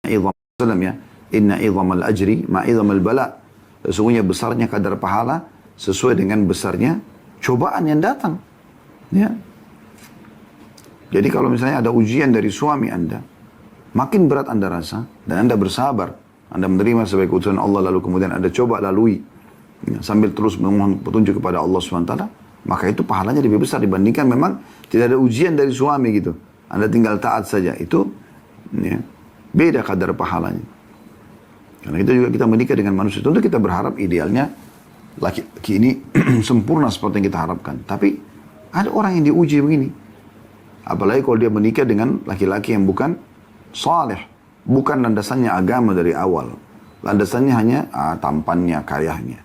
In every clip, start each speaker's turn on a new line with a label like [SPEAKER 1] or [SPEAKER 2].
[SPEAKER 1] Idham ya, inna idhamal ajri ma'idhamal bala. Sesungguhnya besarnya kadar pahala sesuai dengan besarnya cobaan yang datang. Ya. Jadi kalau misalnya ada ujian dari suami Anda, makin berat Anda rasa, dan Anda bersabar, Anda menerima sebagai utusan Allah, lalu kemudian Anda coba lalui, ya, sambil terus memohon petunjuk kepada Allah SWT, maka itu pahalanya lebih besar dibandingkan memang tidak ada ujian dari suami gitu. Anda tinggal taat saja, itu ya, beda kadar pahalanya. Karena itu juga kita menikah dengan manusia, tentu kita berharap idealnya laki-laki ini sempurna seperti yang kita harapkan. Tapi ada orang yang diuji begini. Apalagi kalau dia menikah dengan laki-laki yang bukan saleh, bukan landasannya agama dari awal. Landasannya hanya tampannya, karyanya.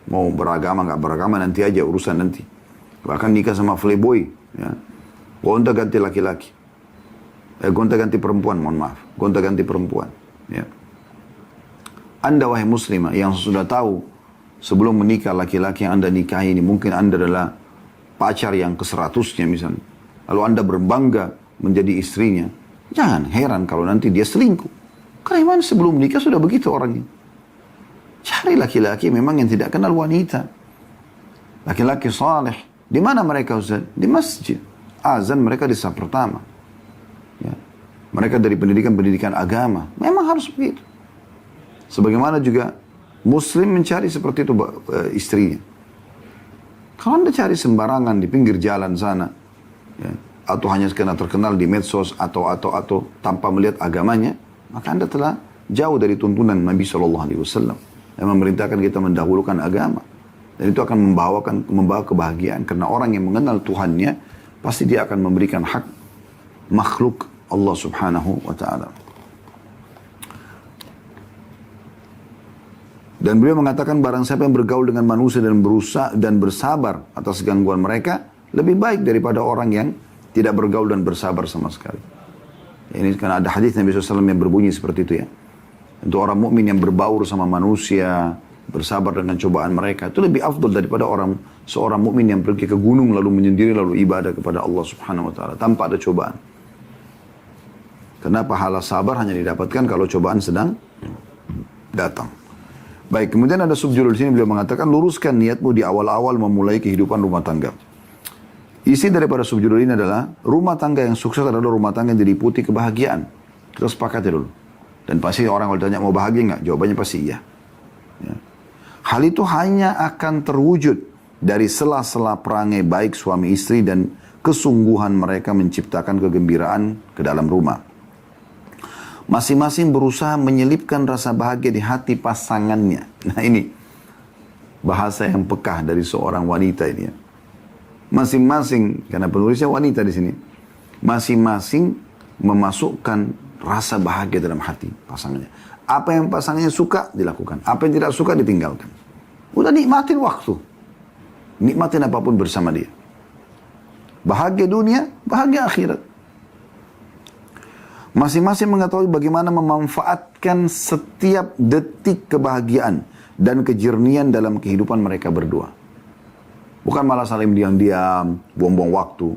[SPEAKER 1] Mau beragama nggak beragama nanti aja, urusan nanti. Bahkan nikah sama playboy, ya. Gonta ganti laki-laki. Gonta ganti perempuan, mohon maaf. Gonta ganti perempuan. Ya. Anda wahai muslimah yang sudah tahu sebelum menikah laki-laki yang Anda nikahi ini, mungkin Anda adalah pacar yang ke-100-nya misalnya. Lalu Anda berbangga menjadi istrinya. Jangan heran kalau nanti dia selingkuh. Karena memang sebelum menikah sudah begitu orangnya. Cari laki-laki memang yang tidak kenal wanita. Laki-laki saleh. Di mana mereka Ustaz? Di masjid. Azan mereka di saat pertama. Ya. Mereka dari pendidikan-pendidikan agama. Memang harus begitu. Sebagaimana juga Muslim mencari seperti itu istrinya. Kalau Anda cari sembarangan di pinggir jalan sana, ya, atau hanya karena terkenal di medsos atau tanpa melihat agamanya, maka Anda telah jauh dari tuntunan Nabi SAW yang memerintahkan kita mendahulukan agama. Dan itu akan membawa kebahagiaan, karena orang yang mengenal Tuhannya pasti dia akan memberikan hak makhluk Allah Subhanahu wa Ta'ala. Dan beliau mengatakan barang siapa yang bergaul dengan manusia dan berusaha dan bersabar atas gangguan mereka, lebih baik daripada orang yang tidak bergaul dan bersabar sama sekali. Ini karena ada hadis Nabi SAW yang berbunyi seperti itu ya. Untuk orang mukmin yang berbaur sama manusia, bersabar dengan cobaan mereka, itu lebih afdal daripada seorang mukmin yang pergi ke gunung lalu menyendiri lalu ibadah kepada Allah Subhanahu wa Ta'ala tanpa ada cobaan. Karena pahala sabar hanya didapatkan kalau cobaan sedang datang. Baik, kemudian ada subjudul di sini beliau mengatakan luruskan niatmu di awal-awal memulai kehidupan rumah tangga. Isi daripada subjudul ini adalah rumah tangga yang sukses adalah rumah tangga yang diliputi kebahagiaan. Kita sepakat ya dulu. Dan pasti orang kalau ditanya mau bahagia nggak? Jawabannya pasti iya. Ya. Hal itu hanya akan terwujud dari sela-sela perangai baik suami istri dan kesungguhan mereka menciptakan kegembiraan ke dalam rumah. Masing-masing berusaha menyelipkan rasa bahagia di hati pasangannya. Nah ini bahasa yang pekah dari seorang wanita ini ya. Masing-masing, karena penulisnya wanita di sini, masing-masing memasukkan rasa bahagia dalam hati pasangannya. Apa yang pasangannya suka dilakukan, apa yang tidak suka ditinggalkan. Udah nikmatin waktu, nikmatin apapun bersama dia. Bahagia dunia, bahagia akhirat. Masing-masing mengetahui bagaimana memanfaatkan setiap detik kebahagiaan dan kejernihan dalam kehidupan mereka berdua. Bukan malah saling diam-diam, buang-buang waktu.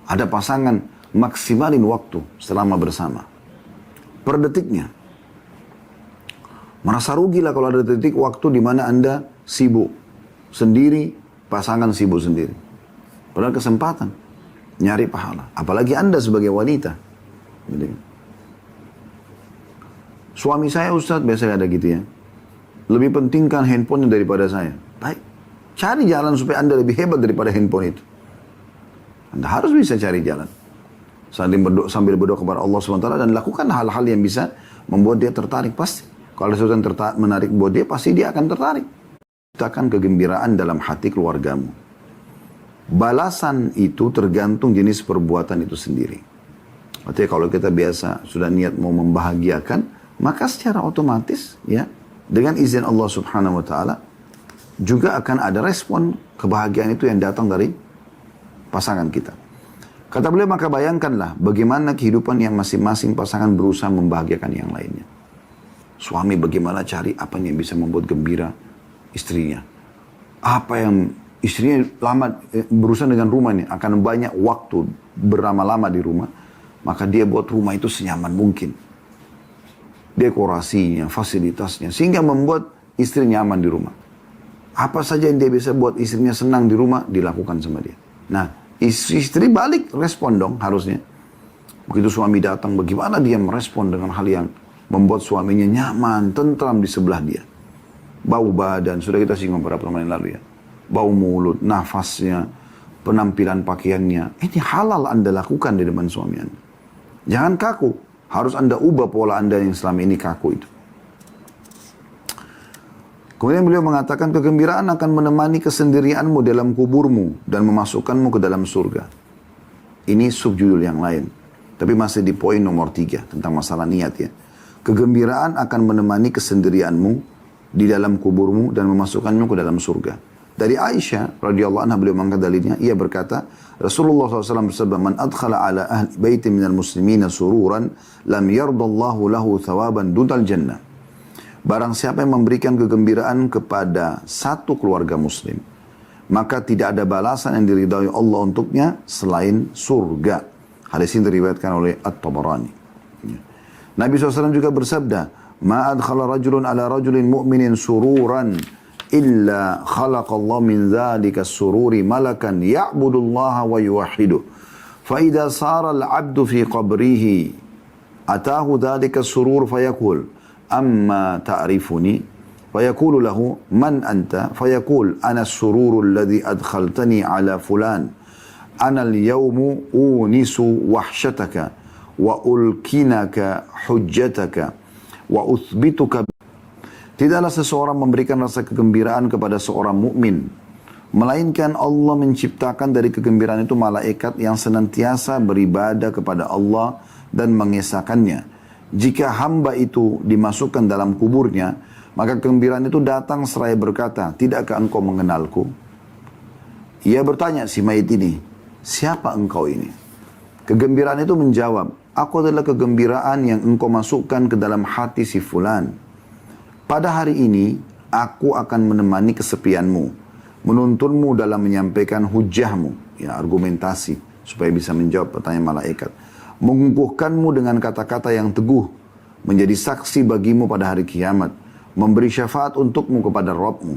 [SPEAKER 1] Ada pasangan maksimalin waktu selama bersama. Per detiknya. Merasa rugi lah kalau ada detik waktu di mana Anda sibuk sendiri, pasangan sibuk sendiri. Padahal kesempatan nyari pahala. Apalagi Anda sebagai wanita. Gitu. Suami saya Ustadz, biasanya ada gitu ya. Lebih pentingkan handphonenya daripada saya. Baik, cari jalan supaya Anda lebih hebat daripada handphone itu. Anda harus bisa cari jalan. Sambil berdoa kepada Allah SWT dan lakukan hal-hal yang bisa membuat dia tertarik. Pasti. Kalau sesuatu yang menarik buat dia, pasti dia akan tertarik. Ciptakan kegembiraan dalam hati keluargamu. Balasan itu tergantung jenis perbuatan itu sendiri. Artinya kalau kita biasa sudah niat mau membahagiakan, maka secara otomatis ya dengan izin Allah Subhanahu wa Ta'ala juga akan ada respon kebahagiaan itu yang datang dari pasangan kita. Kata beliau, maka bayangkanlah bagaimana kehidupan yang masing-masing pasangan berusaha membahagiakan yang lainnya. Suami bagaimana cari apa yang bisa membuat gembira istrinya. Apa yang istrinya lama berusaha dengan rumah ini akan banyak waktu berlama-lama di rumah, maka dia buat rumah itu senyaman mungkin. dekorasinya, fasilitasnya, sehingga membuat istri nyaman di rumah. Apa saja yang dia bisa buat istrinya senang di rumah, dilakukan sama dia. Nah, istri balik respon dong harusnya. Begitu suami datang, bagaimana dia merespon dengan hal yang membuat suaminya nyaman, tentram di sebelah dia. Bau badan, sudah kita singgung beberapa pertemuan lalu ya. Bau mulut, nafasnya, penampilan pakaiannya. Ini halal Anda lakukan di depan suami Anda. Jangan kaku. Harus Anda ubah pola Anda yang selama ini kaku itu. Kemudian beliau mengatakan kegembiraan akan menemani kesendirianmu dalam kuburmu dan memasukkanmu ke dalam surga. Ini subjudul yang lain. Tapi masih di poin nomor 3 tentang masalah niat ya. Kegembiraan akan menemani kesendirianmu di dalam kuburmu dan memasukkanmu ke dalam surga. Dari Aisyah radhiyallahu anha beliau mengangkat dalilnya, ia berkata, Rasulullah SAW bersabda, "Man adkhala ala ahli baiti minal muslimina sururan, lam yardallahu lahu thawaban dudal jannah." Barang siapa yang memberikan kegembiraan kepada satu keluarga muslim, maka tidak ada balasan yang diridhai Allah untuknya selain surga. Hadis ini diriwayatkan oleh At-Tabarani. Nabi SAW juga bersabda, "Ma adkhala rajulun ala rajulin mu'minin sururan, illa khalaqallahu min dhalika sururi malakan ya'budullaha wa yuwahhiduh. Fa idza sara al-'abdu fi qabrihi atahu dhalika surur fayaqul amma ta'rifuni fayaqulu lahu man anta fayaqul ana as-sururu alladhi adkhaltani ala fulan ana al-yawmu unisu wahshataka wa ulkinaka hujjataka wa uthbituka." Tidaklah seseorang memberikan rasa kegembiraan kepada seorang mukmin, melainkan Allah menciptakan dari kegembiraan itu malaikat yang senantiasa beribadah kepada Allah dan mengesahkannya. Jika hamba itu dimasukkan dalam kuburnya, maka kegembiraan itu datang seraya berkata, "Tidakkah engkau mengenalku?" Ia bertanya si mayit ini, "Siapa engkau ini?" Kegembiraan itu menjawab, "Aku adalah kegembiraan yang engkau masukkan ke dalam hati si fulan. Pada hari ini, aku akan menemani kesepianmu, menuntunmu dalam menyampaikan hujahmu," ya argumentasi, supaya bisa menjawab pertanyaan malaikat. "Mengukuhkanmu dengan kata-kata yang teguh, menjadi saksi bagimu pada hari kiamat, memberi syafaat untukmu kepada Rabbmu,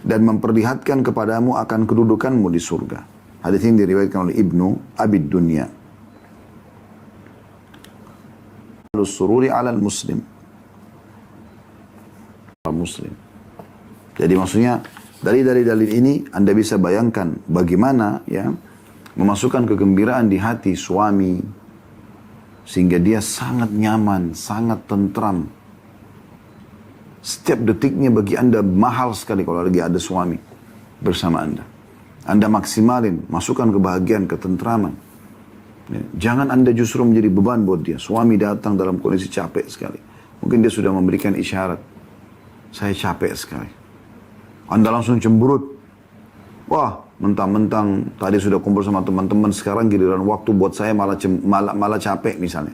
[SPEAKER 1] dan memperlihatkan kepadamu akan kedudukanmu di surga." Hadis ini diriwayatkan oleh Ibnu Abid Dunya. Sururi alal muslim. Jadi maksudnya dari dalil ini Anda bisa bayangkan bagaimana ya memasukkan kegembiraan di hati suami sehingga dia sangat nyaman, sangat tentram. Setiap detiknya bagi Anda mahal sekali kalau lagi ada suami bersama Anda. Anda maksimalin, masukkan kebahagiaan, ketentraman. Ya, jangan Anda justru menjadi beban buat dia. Suami datang dalam kondisi capek sekali. Mungkin dia sudah memberikan isyarat, "Saya capek sekali." Anda langsung cemberut. Wah, mentang-mentang tadi sudah kumpul sama teman-teman, sekarang giliran waktu buat saya malah capek misalnya.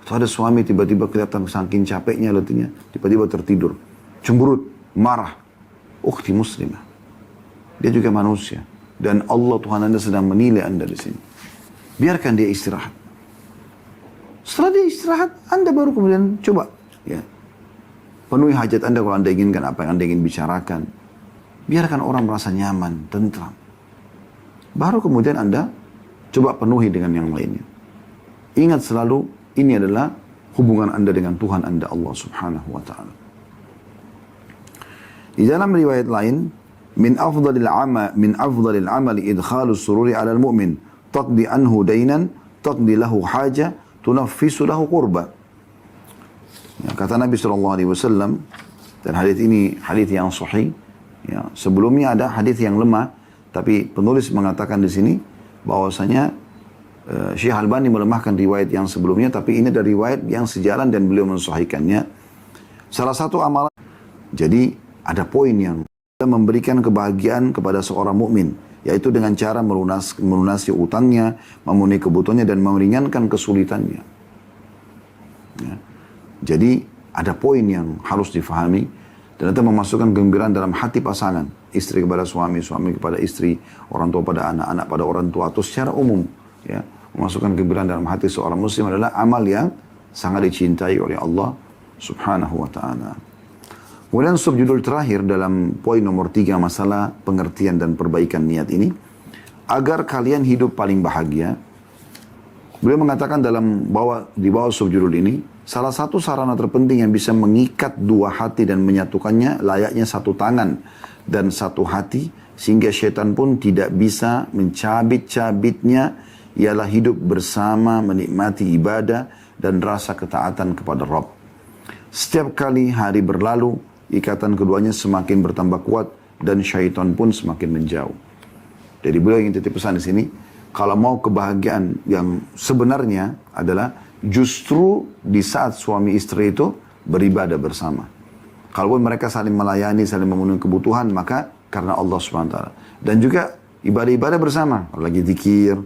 [SPEAKER 1] Atau ada suami tiba-tiba kelihatan saking capeknya, letihnya, tiba-tiba tertidur. Cemberut, marah. Ukhti muslimah. Dia juga manusia. Dan Allah Tuhan Anda sedang menilai Anda di sini. Biarkan dia istirahat. Setelah dia istirahat, Anda baru kemudian coba. Ya, penuhi hajat Anda kalau Anda inginkan apa yang Anda ingin bicarakan. Biarkan orang merasa nyaman, tentram. Baru kemudian Anda coba penuhi dengan yang lainnya. Ingat selalu, ini adalah hubungan Anda dengan Tuhan Anda, Allah Subhanahu wa Ta'ala. Di dalam riwayat lain, min afdalil amali idkhalus sururi 'alal mu'min, taqdi anhu dainan, taqdi lahu haja, tunaffisu lahu qurba. Ya, kata Nabi SAW, dan hadis ini hadis yang sahih. Ya, sebelumnya ada hadis yang lemah, tapi penulis mengatakan di sini bahwasanya Syekh Albani melemahkan riwayat yang sebelumnya, tapi ini ada riwayat yang sejalan dan beliau mensahihkannya. Salah satu amalan, jadi ada poin yang memberikan kebahagiaan kepada seorang mukmin, yaitu dengan cara melunasi utangnya, memenuhi kebutuhannya dan meringankan kesulitannya. Ya. Jadi ada poin yang harus difahami dan itu memasukkan kegembiraan dalam hati pasangan, istri kepada suami, suami kepada istri, orang tua pada anak, anak pada orang tua, atau secara umum. Ya, memasukkan kegembiraan dalam hati seorang muslim adalah amal yang sangat dicintai oleh Allah Subhanahu wa ta'ala. Kemudian subjudul terakhir dalam poin nomor 3 masalah pengertian dan perbaikan niat ini. Agar kalian hidup paling bahagia. Beliau mengatakan di bawah subjudul ini. Salah satu sarana terpenting yang bisa mengikat dua hati dan menyatukannya layaknya satu tangan dan satu hati. Sehingga syaitan pun tidak bisa mencabit-cabitnya. Ialah hidup bersama menikmati ibadah dan rasa ketaatan kepada Rabb. Setiap kali hari berlalu, ikatan keduanya semakin bertambah kuat dan syaitan pun semakin menjauh. Jadi beliau ingin titip pesan di sini, kalau mau kebahagiaan yang sebenarnya adalah justru di saat suami istri itu beribadah bersama. Kalaupun mereka saling melayani, saling memenuhi kebutuhan, maka karena Allah SWT. Dan juga ibadah-ibadah bersama. Kalau lagi zikir,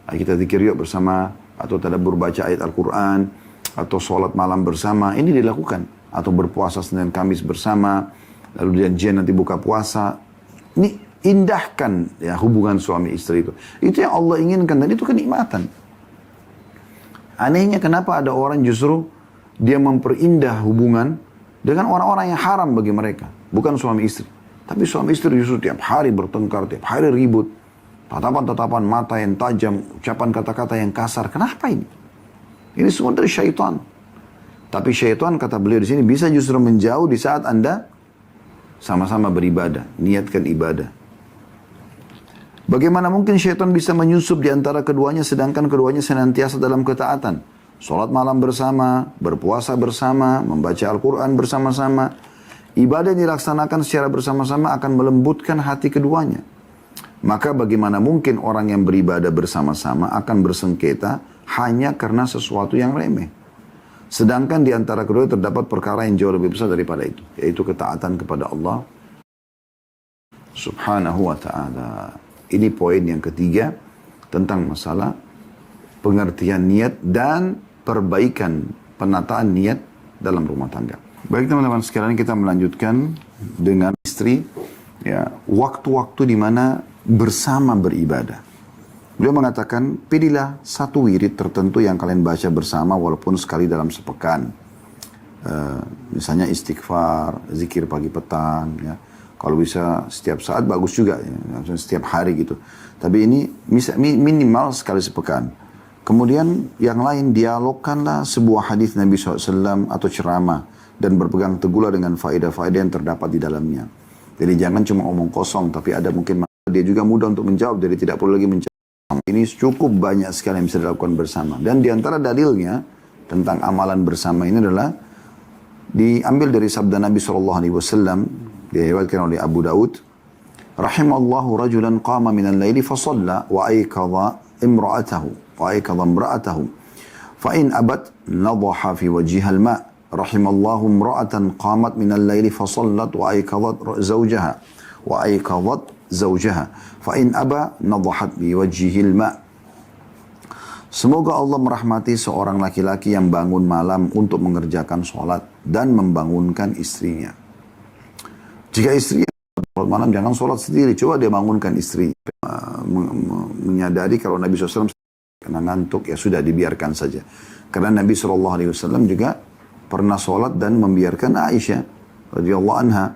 [SPEAKER 1] kita zikir yuk bersama, atau tadabbur baca ayat Al-Quran, atau sholat malam bersama, ini dilakukan. Atau berpuasa Senin Kamis bersama, lalu janjian nanti buka puasa. Ini indahkan ya hubungan suami istri itu. Itu yang Allah inginkan dan itu kenikmatan. Anehnya kenapa ada orang justru dia memperindah hubungan dengan orang-orang yang haram bagi mereka. Bukan suami istri. Tapi suami istri justru tiap hari bertengkar, tiap hari ribut. Tatapan-tatapan mata yang tajam, ucapan kata-kata yang kasar. Kenapa ini? Ini semua dari syaitan. Tapi syaitan kata beliau di sini bisa justru menjauh di saat Anda sama-sama beribadah, niatkan ibadah. Bagaimana mungkin syaitan bisa menyusup di antara keduanya sedangkan keduanya senantiasa dalam ketaatan? Salat malam bersama, berpuasa bersama, membaca Al-Quran bersama-sama. Ibadah yang dilaksanakan secara bersama-sama akan melembutkan hati keduanya. Maka bagaimana mungkin orang yang beribadah bersama-sama akan bersengketa hanya karena sesuatu yang remeh. Sedangkan di antara keduanya terdapat perkara yang jauh lebih besar daripada itu. Yaitu ketaatan kepada Allah Subhanahu wa ta'ala. Ini poin yang ketiga tentang masalah pengertian niat dan perbaikan penataan niat dalam rumah tangga. Baik teman-teman sekalian, kita melanjutkan dengan istri ya, waktu-waktu di mana bersama beribadah. Beliau mengatakan, pilihlah satu wirid tertentu yang kalian baca bersama walaupun sekali dalam sepekan. Misalnya istighfar, zikir pagi petang ya. Kalau bisa setiap saat bagus juga, ya. Setiap hari gitu. Tapi ini minimal sekali sepekan. Kemudian yang lain dialogkanlah sebuah hadis Nabi SAW atau ceramah. Dan berpegang teguhlah dengan faedah-faedah yang terdapat di dalamnya. Jadi jangan cuma omong kosong, tapi ada mungkin dia juga mudah untuk menjawab, jadi tidak perlu lagi menjawab. Ini cukup banyak sekali yang bisa dilakukan bersama. Dan diantara dalilnya tentang amalan bersama ini adalah diambil dari sabda Nabi SAW. Diriwayatkan oleh Abu Daud, rahimallahu rajulan qama minal laili fa shalla wa ayqadha imra'atahu fa in abat nadhaha fi wajhiha al-ma' rahimallahu imra'atan qamat minal laili fa shallat wa ayqadhat zawjaha fa in aba nadhahat bi wajhihi al-ma'. Semoga Allah merahmati seorang laki-laki yang bangun malam untuk mengerjakan sholat dan membangunkan istrinya. Jika istrinya sholat malam, jangan sholat sendiri. Coba dia bangunkan istri. Menyadari kalau Nabi SAW kena ngantuk, ya sudah dibiarkan saja. Karena Nabi SAW juga pernah sholat dan membiarkan Aisyah radhiyallahu anha.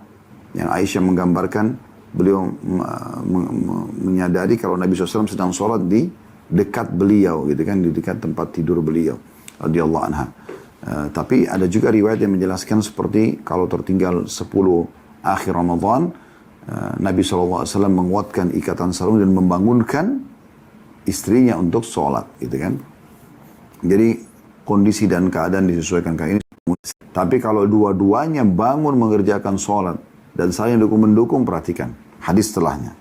[SPEAKER 1] Yang Aisyah menggambarkan beliau menyadari kalau Nabi SAW sedang sholat di dekat beliau, gitu kan, di dekat tempat tidur beliau radhiyallahu anha. Tapi ada juga riwayat yang menjelaskan seperti kalau tertinggal 10 akhir Ramadan, Nabi SAW menguatkan ikatan sarung dan membangunkan istrinya untuk sholat, gitu kan. Jadi kondisi dan keadaan disesuaikan kayak ini. Tapi kalau dua-duanya bangun mengerjakan sholat dan saling mendukung, perhatikan hadis setelahnya.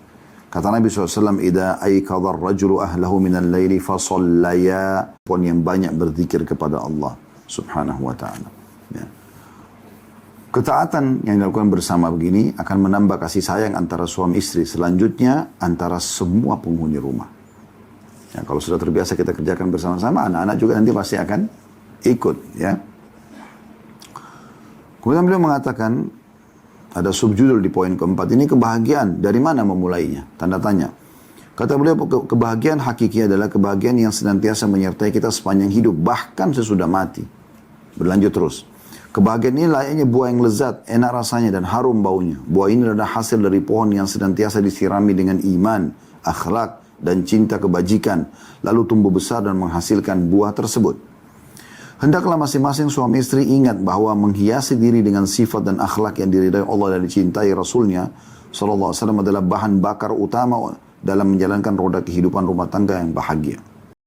[SPEAKER 1] Kata Nabi SAW, "Idza aikadhar rajulu ahlahu minal laili fa shallaya." Pun yang banyak berzikir kepada Allah Subhanahu wa ta'ala. Ya. Ketaatan yang dilakukan bersama begini akan menambah kasih sayang antara suami istri. Selanjutnya antara semua penghuni rumah. Ya, kalau sudah terbiasa kita kerjakan bersama-sama, anak-anak juga nanti pasti akan ikut. Ya. Kemudian beliau mengatakan, ada subjudul di poin keempat. Ini kebahagiaan. Dari mana memulainya? Tanda tanya. Kata beliau, kebahagiaan hakiki adalah kebahagiaan yang senantiasa menyertai kita sepanjang hidup. Bahkan sesudah mati. Berlanjut terus. Kebahagiaan ini layaknya buah yang lezat, enak rasanya dan harum baunya. Buah ini adalah hasil dari pohon yang senantiasa disirami dengan iman, akhlak, dan cinta kebajikan. Lalu tumbuh besar dan menghasilkan buah tersebut. Hendaklah masing-masing suami istri ingat bahwa menghiasi diri dengan sifat dan akhlak yang diridai Allah dan dicintai Rasulnya SAW adalah bahan bakar utama dalam menjalankan roda kehidupan rumah tangga yang bahagia.